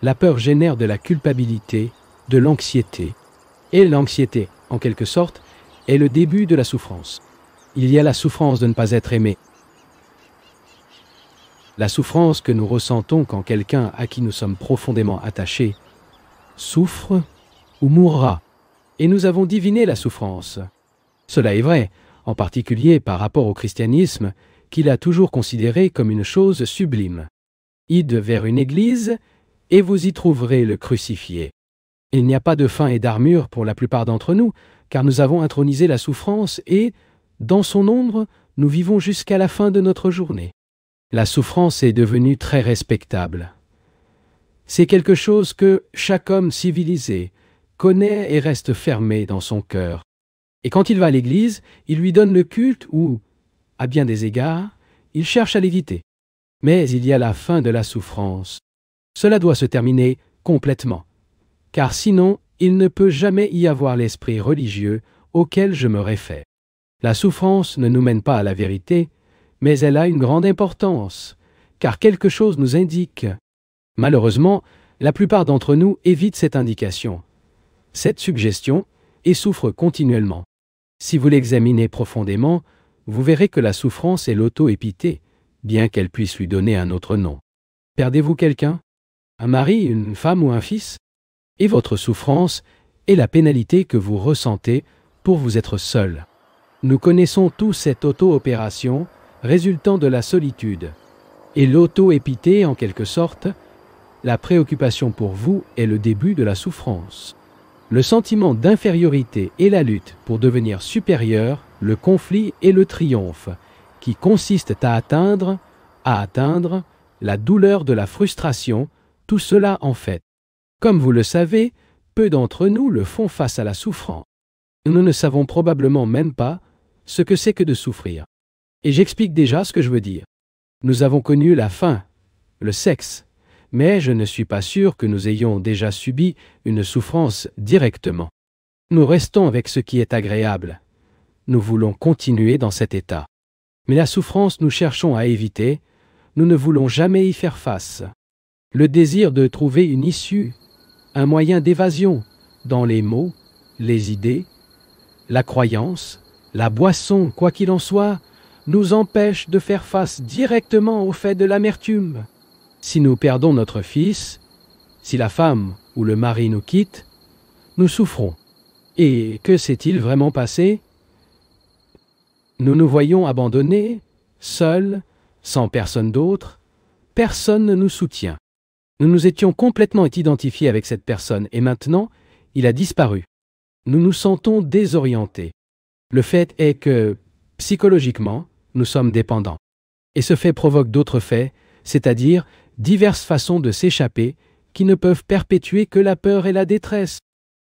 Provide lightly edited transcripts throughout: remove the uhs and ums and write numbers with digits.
La peur génère de la culpabilité, de l'anxiété. Et l'anxiété, en quelque sorte, est le début de la souffrance. Il y a la souffrance de ne pas être aimé. La souffrance que nous ressentons quand quelqu'un à qui nous sommes profondément attachés souffre ou mourra. Et nous avons diviné la souffrance. Cela est vrai, en particulier par rapport au christianisme, qu'il a toujours considéré comme une chose sublime. Ide vers une église, et vous y trouverez le crucifié. Il n'y a pas de fin et d'armure pour la plupart d'entre nous, car nous avons intronisé la souffrance et, dans son ombre, nous vivons jusqu'à la fin de notre journée. La souffrance est devenue très respectable. C'est quelque chose que chaque homme civilisé connaît et reste fermé dans son cœur. Et quand il va à l'église, il lui donne le culte ou, à bien des égards, il cherche à l'éviter. Mais il y a la fin de la souffrance. Cela doit se terminer complètement, car sinon il ne peut jamais y avoir l'esprit religieux auquel je me réfère. La souffrance ne nous mène pas à la vérité, mais elle a une grande importance, car quelque chose nous indique. Malheureusement, la plupart d'entre nous évitent cette indication, cette suggestion, et souffrent continuellement. Si vous l'examinez profondément, vous verrez que la souffrance est l'auto-épithée, bien qu'elle puisse lui donner un autre nom. Perdez-vous quelqu'un? Un mari, une femme ou un fils? Et votre souffrance est la pénalité que vous ressentez pour vous être seul. Nous connaissons tous cette auto-opération résultant de la solitude. Et l'auto-épithée, en quelque sorte, la préoccupation pour vous est le début de la souffrance. Le sentiment d'infériorité et la lutte pour devenir supérieur, le conflit et le triomphe, qui consistent à atteindre la douleur de la frustration, tout cela en fait. Comme vous le savez, peu d'entre nous le font face à la souffrance. Nous ne savons probablement même pas ce que c'est que de souffrir. Et j'explique déjà ce que je veux dire. Nous avons connu la faim, le sexe, mais je ne suis pas sûr que nous ayons déjà subi une souffrance directement. Nous restons avec ce qui est agréable. Nous voulons continuer dans cet état. Mais la souffrance, nous cherchons à éviter, nous ne voulons jamais y faire face. Le désir de trouver une issue, un moyen d'évasion, dans les mots, les idées, la croyance, la boisson, quoi qu'il en soit, nous empêche de faire face directement au fait de l'amertume. Si nous perdons notre fils, si la femme ou le mari nous quitte, nous souffrons. Et que s'est-il vraiment passé? Nous nous voyons abandonnés, seuls, sans personne d'autre. Personne ne nous soutient. Nous nous étions complètement identifiés avec cette personne et maintenant, il a disparu. Nous nous sentons désorientés. Le fait est que, psychologiquement, nous sommes dépendants. Et ce fait provoque d'autres faits, c'est-à-dire diverses façons de s'échapper qui ne peuvent perpétuer que la peur et la détresse.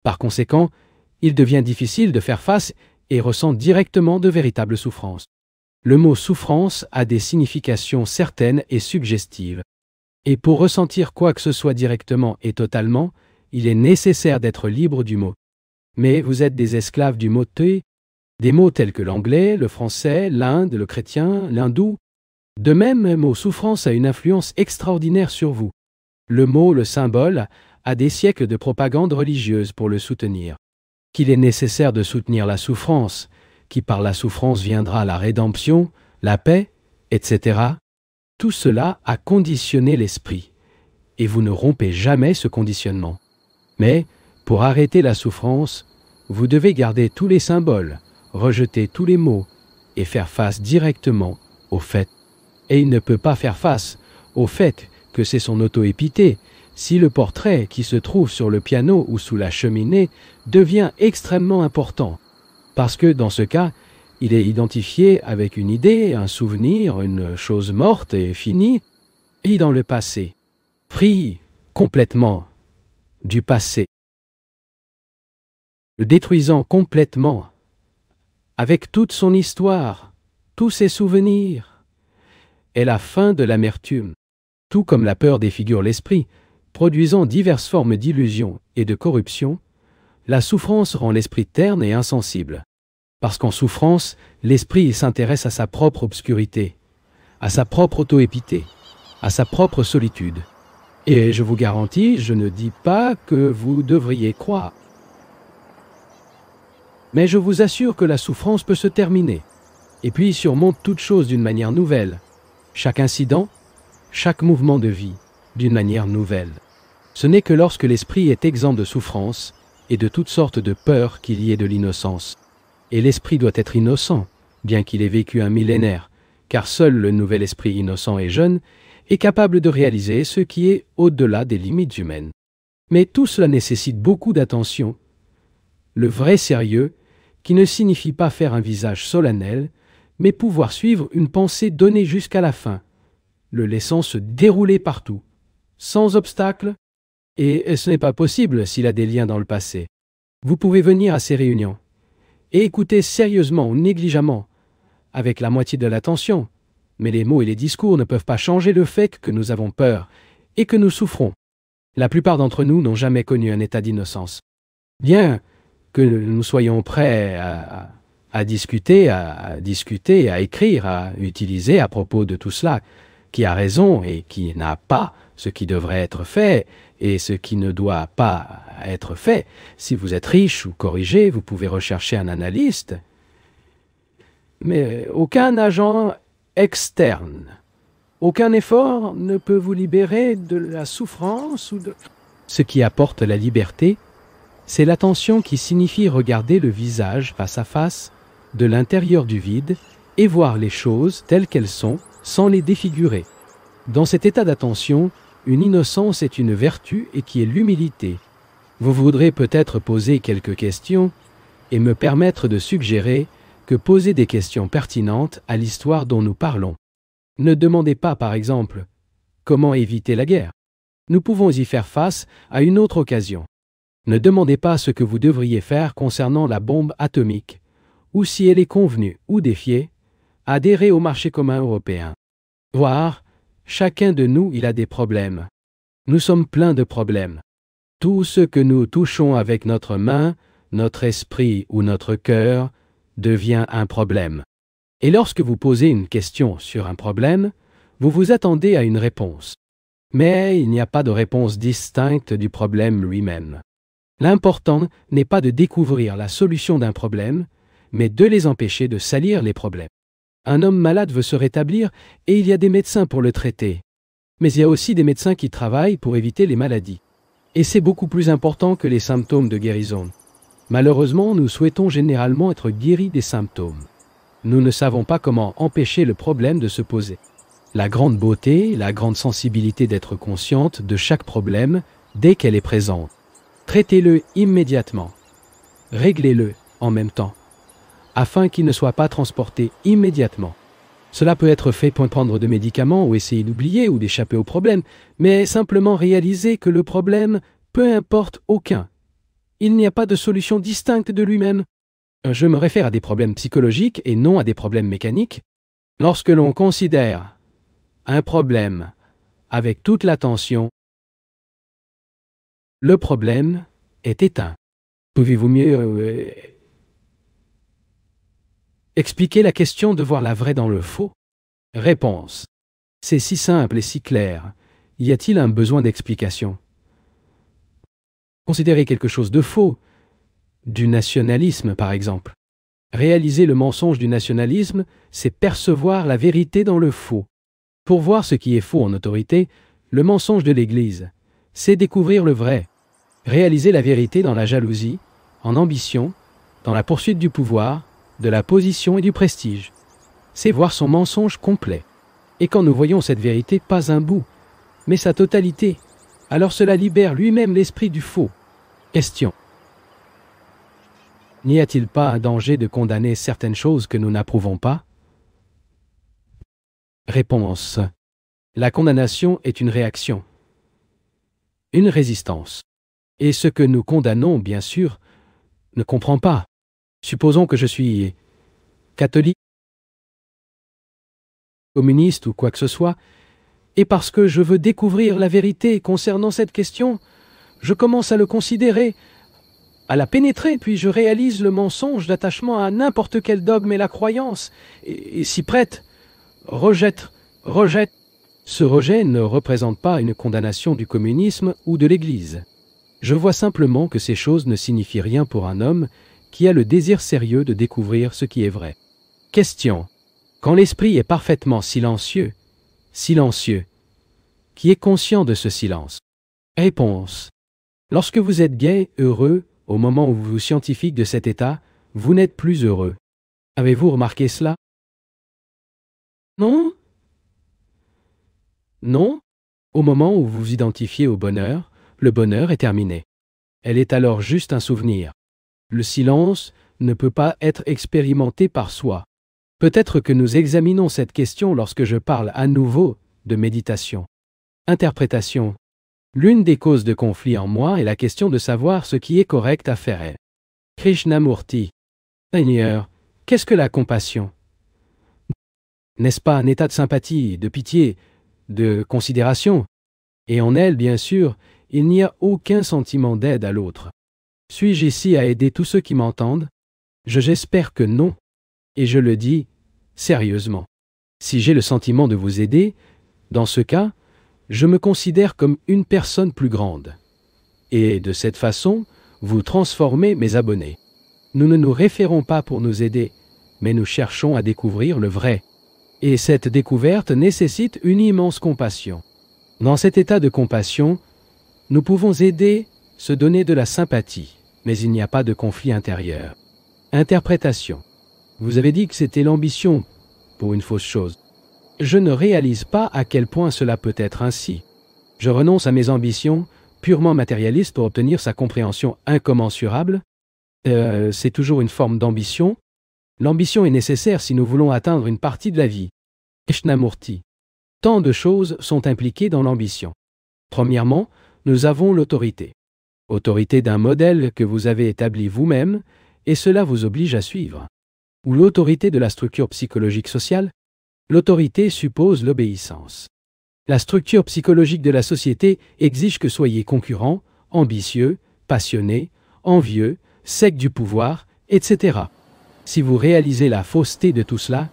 Par conséquent, il devient difficile de faire face et ressent directement de véritables souffrances. Le mot souffrance a des significations certaines et suggestives. Et pour ressentir quoi que ce soit directement et totalement, il est nécessaire d'être libre du mot. Mais vous êtes des esclaves du mot te, des mots tels que l'anglais, le français, l'Inde, le chrétien, l'hindou. De même, le mot souffrance a une influence extraordinaire sur vous. Le mot, le symbole, a des siècles de propagande religieuse pour le soutenir. Qu'il est nécessaire de soutenir la souffrance, qui par la souffrance viendra la rédemption, la paix, etc. Tout cela a conditionné l'esprit, et vous ne rompez jamais ce conditionnement. Mais, pour arrêter la souffrance, vous devez garder tous les symboles, rejeter tous les mots, et faire face directement au fait. Et il ne peut pas faire face au fait que c'est son auto-épithée, si le portrait qui se trouve sur le piano ou sous la cheminée devient extrêmement important, parce que dans ce cas, il est identifié avec une idée, un souvenir, une chose morte et finie, et dans le passé, pris complètement du passé, le détruisant complètement, avec toute son histoire, tous ses souvenirs, est la fin de l'amertume, tout comme la peur défigure l'esprit, produisant diverses formes d'illusion et de corruption. La souffrance rend l'esprit terne et insensible. Parce qu'en souffrance, l'esprit s'intéresse à sa propre obscurité, à sa propre auto-épithée, à sa propre solitude. Et je vous garantis, je ne dis pas que vous devriez croire. Mais je vous assure que la souffrance peut se terminer, et puis surmonte toute chose d'une manière nouvelle. Chaque incident, chaque mouvement de vie, d'une manière nouvelle. Ce n'est que lorsque l'esprit est exempt de souffrance et de toutes sortes de peurs qu'il y ait de l'innocence. Et l'esprit doit être innocent, bien qu'il ait vécu un millénaire, car seul le nouvel esprit innocent et jeune est capable de réaliser ce qui est au-delà des limites humaines. Mais tout cela nécessite beaucoup d'attention. Le vrai sérieux, qui ne signifie pas faire un visage solennel, mais pouvoir suivre une pensée donnée jusqu'à la fin, le laissant se dérouler partout, sans obstacle, et ce n'est pas possible s'il a des liens dans le passé. Vous pouvez venir à ces réunions et écouter sérieusement ou négligemment, avec la moitié de l'attention, mais les mots et les discours ne peuvent pas changer le fait que nous avons peur et que nous souffrons. La plupart d'entre nous n'ont jamais connu un état d'innocence. Bien que nous soyons prêts à discuter, à écrire, à utiliser à propos de tout cela, qui a raison et qui n'a pas ce qui devrait être fait et ce qui ne doit pas être fait. Si vous êtes riche ou corrigé, vous pouvez rechercher un analyste. Mais aucun agent externe, aucun effort ne peut vous libérer de la souffrance ou de... Ce qui apporte la liberté, c'est l'attention qui signifie regarder le visage face à face, de l'intérieur du vide, et voir les choses telles qu'elles sont, sans les défigurer. Dans cet état d'attention, une innocence est une vertu et qui est l'humilité. Vous voudrez peut-être poser quelques questions et me permettre de suggérer que poser des questions pertinentes à l'histoire dont nous parlons. Ne demandez pas, par exemple, comment éviter la guerre. Nous pouvons y faire face à une autre occasion. Ne demandez pas ce que vous devriez faire concernant la bombe atomique, ou si elle est convenue ou défiée, adhérer au marché commun européen. Voir, chacun de nous, il a des problèmes. Nous sommes pleins de problèmes. Tout ce que nous touchons avec notre main, notre esprit ou notre cœur devient un problème. Et lorsque vous posez une question sur un problème, vous vous attendez à une réponse. Mais il n'y a pas de réponse distincte du problème lui-même. L'important n'est pas de découvrir la solution d'un problème, mais de les empêcher de salir les problèmes. Un homme malade veut se rétablir et il y a des médecins pour le traiter. Mais il y a aussi des médecins qui travaillent pour éviter les maladies. Et c'est beaucoup plus important que les symptômes de guérison. Malheureusement, nous souhaitons généralement être guéris des symptômes. Nous ne savons pas comment empêcher le problème de se poser. La grande beauté, la grande sensibilité d'être consciente de chaque problème dès qu'elle est présente. Traitez-le immédiatement. Réglez-le en même temps, afin qu'il ne soit pas transporté immédiatement. Cela peut être fait pour prendre de médicaments ou essayer d'oublier ou d'échapper au problème, mais simplement réaliser que le problème, peu importe aucun. Il n'y a pas de solution distincte de lui-même. Je me réfère à des problèmes psychologiques et non à des problèmes mécaniques. Lorsque l'on considère un problème avec toute l'attention, le problème est éteint. Pouvez-vous mieux expliquer la question de voir la vraie dans le faux? Réponse. C'est si simple et si clair. Y a-t-il un besoin d'explication? Considérer quelque chose de faux, du nationalisme par exemple. Réaliser le mensonge du nationalisme, c'est percevoir la vérité dans le faux. Pour voir ce qui est faux en autorité, le mensonge de l'Église, c'est découvrir le vrai. Réaliser la vérité dans la jalousie, en ambition, dans la poursuite du pouvoir, de la position et du prestige. C'est voir son mensonge complet. Et quand nous voyons cette vérité, pas un bout, mais sa totalité, alors cela libère lui-même l'esprit du faux. Question. N'y a-t-il pas un danger de condamner certaines choses que nous n'approuvons pas? Réponse. La condamnation est une réaction, une résistance. Et ce que nous condamnons, bien sûr, ne comprend pas. Supposons que je suis catholique, communiste ou quoi que ce soit, et parce que je veux découvrir la vérité concernant cette question, je commence à le considérer, à la pénétrer, puis je réalise le mensonge d'attachement à n'importe quel dogme et la croyance, et s'y prête, rejette, Ce rejet ne représente pas une condamnation du communisme ou de l'Église. Je vois simplement que ces choses ne signifient rien pour un homme qui a le désir sérieux de découvrir ce qui est vrai. Question. Quand l'esprit est parfaitement silencieux, qui est conscient de ce silence? Réponse. Lorsque vous êtes gai, heureux, au moment où vous vous scientifique de cet état, vous n'êtes plus heureux. Avez-vous remarqué cela? Non? Non? Au moment où vous vous identifiez au bonheur, le bonheur est terminé. Elle est alors juste un souvenir. Le silence ne peut pas être expérimenté par soi. Peut-être que nous examinons cette question lorsque je parle à nouveau de méditation. Interprétation. L'une des causes de conflit en moi est la question de savoir ce qui est correct à faire. Krishnamurti. Seigneur, qu'est-ce que la compassion? N'est-ce pas un état de sympathie, de pitié, de considération? Et en elle, bien sûr, il n'y a aucun sentiment d'aide à l'autre. Suis-je ici à aider tous ceux qui m'entendent? J'espère que non. Et je le dis sérieusement. Si j'ai le sentiment de vous aider, dans ce cas, je me considère comme une personne plus grande. Et de cette façon, vous transformez mes abonnés. Nous ne nous référons pas pour nous aider, mais nous cherchons à découvrir le vrai. Et cette découverte nécessite une immense compassion. Dans cet état de compassion, nous pouvons aider, se donner de la sympathie, mais il n'y a pas de conflit intérieur. Interprétation. Vous avez dit que c'était l'ambition pour une fausse chose. Je ne réalise pas à quel point cela peut être ainsi. Je renonce à mes ambitions, purement matérialistes, pour obtenir sa compréhension incommensurable. C'est toujours une forme d'ambition. L'ambition est nécessaire si nous voulons atteindre une partie de la vie. Krishnamurti. Tant de choses sont impliquées dans l'ambition. Premièrement, nous avons l'autorité. Autorité d'un modèle que vous avez établi vous-même, et cela vous oblige à suivre. Ou l'autorité de la structure psychologique sociale. L'autorité suppose l'obéissance. La structure psychologique de la société exige que soyez concurrents, ambitieux, passionnés, envieux, secs du pouvoir, etc. Si vous réalisez la fausseté de tout cela,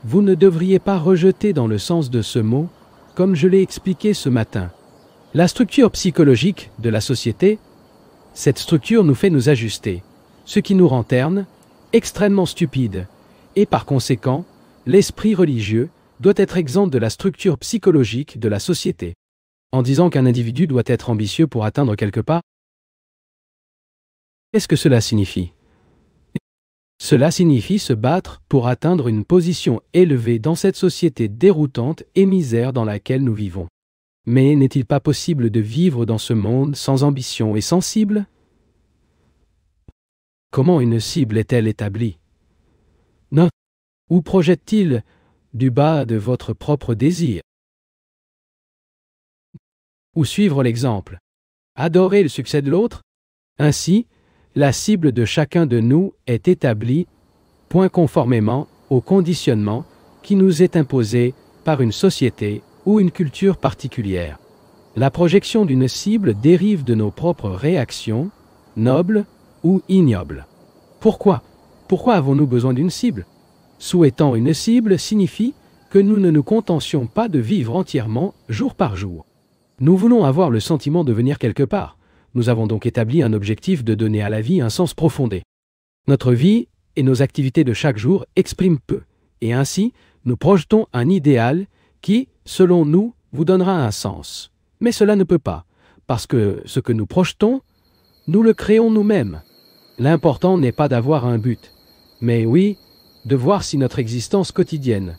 vous ne devriez pas rejeter dans le sens de ce mot, comme je l'ai expliqué ce matin. La structure psychologique de la société, cette structure nous fait nous ajuster, ce qui nous rend ternes, extrêmement stupides, et par conséquent, l'esprit religieux doit être exempt de la structure psychologique de la société. En disant qu'un individu doit être ambitieux pour atteindre quelque part, qu'est-ce que cela signifie? Cela signifie se battre pour atteindre une position élevée dans cette société déroutante et misère dans laquelle nous vivons. Mais n'est-il pas possible de vivre dans ce monde sans ambition et sans cible? Comment une cible est-elle établie? Non. Où projette-t-il du bas de votre propre désir? Ou suivre l'exemple? Adorer le succès de l'autre? Ainsi, la cible de chacun de nous est établie, conformément au conditionnement qui nous est imposé par une société ou une culture particulière. La projection d'une cible dérive de nos propres réactions, nobles ou ignobles. Pourquoi? Pourquoi avons-nous besoin d'une cible? Souhaitant une cible signifie que nous ne nous contentions pas de vivre entièrement jour par jour. Nous voulons avoir le sentiment de venir quelque part. Nous avons donc établi un objectif de donner à la vie un sens profondé. Notre vie et nos activités de chaque jour expriment peu, et ainsi nous projetons un idéal qui, selon nous, vous donnera un sens. Mais cela ne peut pas, parce que ce que nous projetons, nous le créons nous-mêmes. L'important n'est pas d'avoir un but, mais oui, de voir si notre existence quotidienne